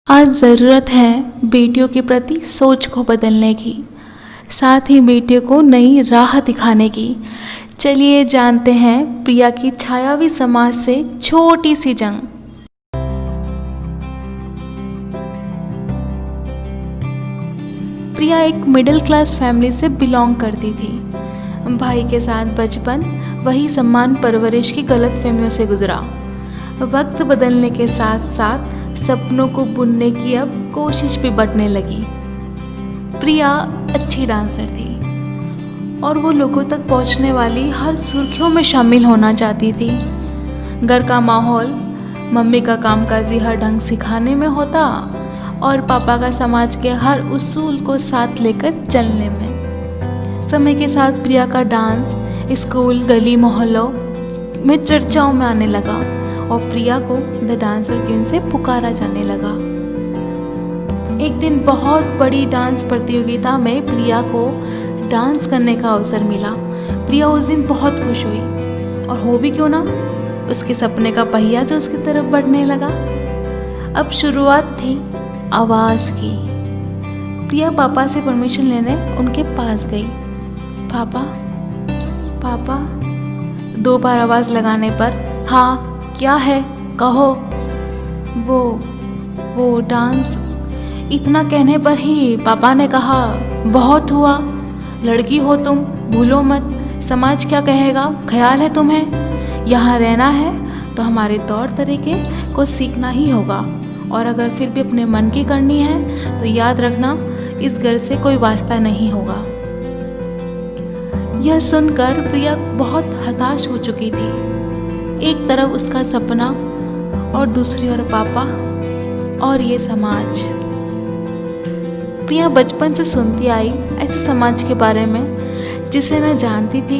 आज ज़रूरत है बेटियों के प्रति सोच को बदलने की, साथ ही बेटियों को नई राह दिखाने की। चलिए जानते हैं प्रिया की छायावी समाज से छोटी सी जंग। प्रिया एक मिडिल क्लास फैमिली से बिलोंग करती थी। भाई के साथ बचपन वही सम्मान परवरिश की गलतफहमियों से गुजरा। वक्त बदलने के साथ साथ सपनों को बुनने की अब कोशिश भी बढ़ने लगी। प्रिया अच्छी डांसर थी और वो लोगों तक पहुंचने वाली हर सुर्खियों में शामिल होना चाहती थी। घर का माहौल मम्मी का कामकाजी हर ढंग सिखाने में होता और पापा का समाज के हर उसूल को साथ लेकर चलने में। समय के साथ प्रिया का डांस स्कूल गली मोहल्लों में चर्चाओं में आने लगा और प्रिया को द डांसर क्वीन से पुकारा जाने लगा। एक दिन बहुत बड़ी डांस प्रतियोगिता में प्रिया को डांस करने का अवसर मिला। प्रिया उस दिन बहुत खुश हुई और हो भी क्यों ना, उसके सपने का पहिया जो उसकी तरफ बढ़ने लगा। अब शुरुआत थी आवाज़ की। प्रिया पापा से परमिशन लेने उनके पास गई। पापा पापा, 2 बार आवाज़ लगाने पर हाँ क्या है कहो। वो डांस। इतना कहने पर ही पापा ने कहा बहुत हुआ, लड़की हो तुम, भूलो मत, समाज क्या कहेगा ख्याल है तुम्हें। यहाँ रहना है तो हमारे तौर तरीके को सीखना ही होगा और अगर फिर भी अपने मन की करनी है तो याद रखना इस घर से कोई वास्ता नहीं होगा। यह सुनकर प्रिया बहुत हताश हो चुकी थी। एक तरफ उसका सपना और दूसरी ओर पापा और ये समाज। प्रिया बचपन से सुनती आई ऐसे समाज के बारे में जिसे न जानती थी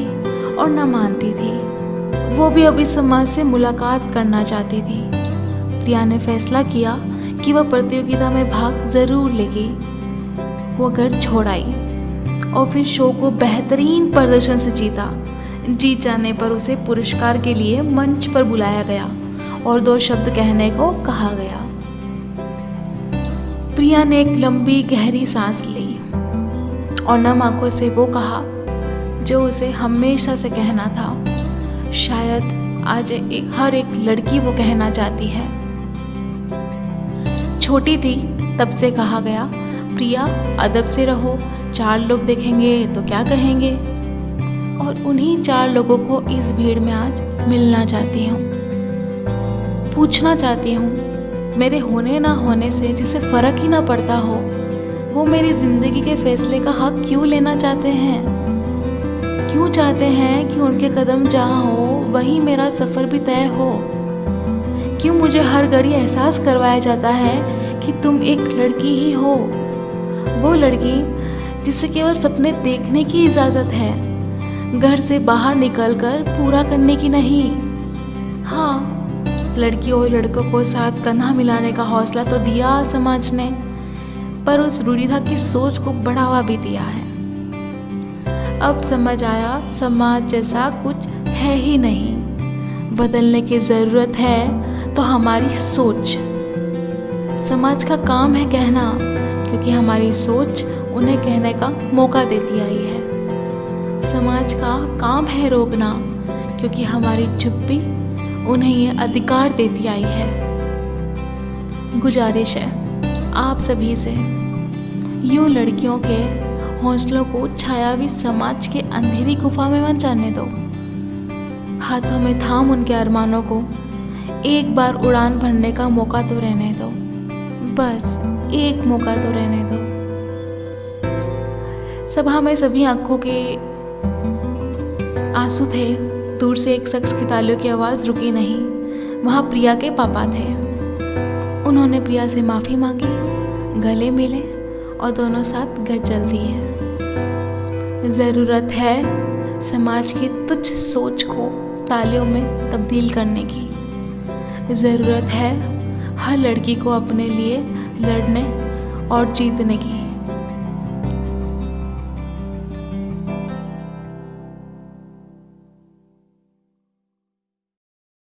और न मानती थी। वो भी अब इस समाज से मुलाकात करना चाहती थी। प्रिया ने फैसला किया कि वह प्रतियोगिता में भाग जरूर लेगी। वो घर छोड़ आई और फिर शो को बेहतरीन प्रदर्शन से जीता। जीत जाने पर उसे पुरस्कार के लिए मंच पर बुलाया गया और 2 शब्द कहने को कहा गया। प्रिया ने एक लंबी गहरी सांस ली और नम आंखों से वो कहा जो उसे हमेशा से कहना था। शायद आज हर एक लड़की वो कहना चाहती है। छोटी थी तब से कहा गया, प्रिया अदब से रहो, 4 लोग देखेंगे तो क्या कहेंगे। और उन्हीं 4 लोगों को इस भीड़ में आज मिलना चाहती हूँ। पूछना चाहती हूँ, मेरे होने ना होने से जिसे फ़र्क ही ना पड़ता हो, वो मेरी ज़िंदगी के फैसले का हक क्यों लेना चाहते हैं। क्यों चाहते हैं कि उनके कदम जहाँ हो वहीं मेरा सफ़र भी तय हो। क्यों मुझे हर घड़ी एहसास करवाया जाता है कि तुम एक लड़की ही हो, वो लड़की जिसे केवल सपने देखने की इजाज़त है, घर से बाहर निकलकर पूरा करने की नहीं। हाँ, लड़कियों और लड़कों को साथ कंधा मिलाने का हौसला तो दिया समाज ने, पर उस रूढ़िता की सोच को बढ़ावा भी दिया है। अब समझ आया समाज जैसा कुछ है ही नहीं। बदलने की ज़रूरत है तो हमारी सोच। समाज का काम है कहना, क्योंकि हमारी सोच उन्हें कहने का मौका देती आई है। समाज का काम है रोकना, क्योंकि हमारी चुप्पी उन्हें ये अधिकार देती आई है। गुजारिश है आप सभी से, यूं लड़कियों के हौसलों को छायावी समाज के अंधेरी गुफा में मत जाने दो। हाथों में थाम उनके अरमानों को एक बार उड़ान भरने का मौका तो रहने दो, बस एक मौका तो रहने दो। सभा में सभी आंखों के आंसू थे। दूर से एक शख्स की तालियों की आवाज़ रुकी नहीं। वहाँ प्रिया के पापा थे। उन्होंने प्रिया से माफ़ी मांगी, गले मिले और दोनों साथ घर चल दिए। ज़रूरत है समाज की तुच्छ सोच को तालियों में तब्दील करने की। ज़रूरत है हर लड़की को अपने लिए लड़ने और जीतने की।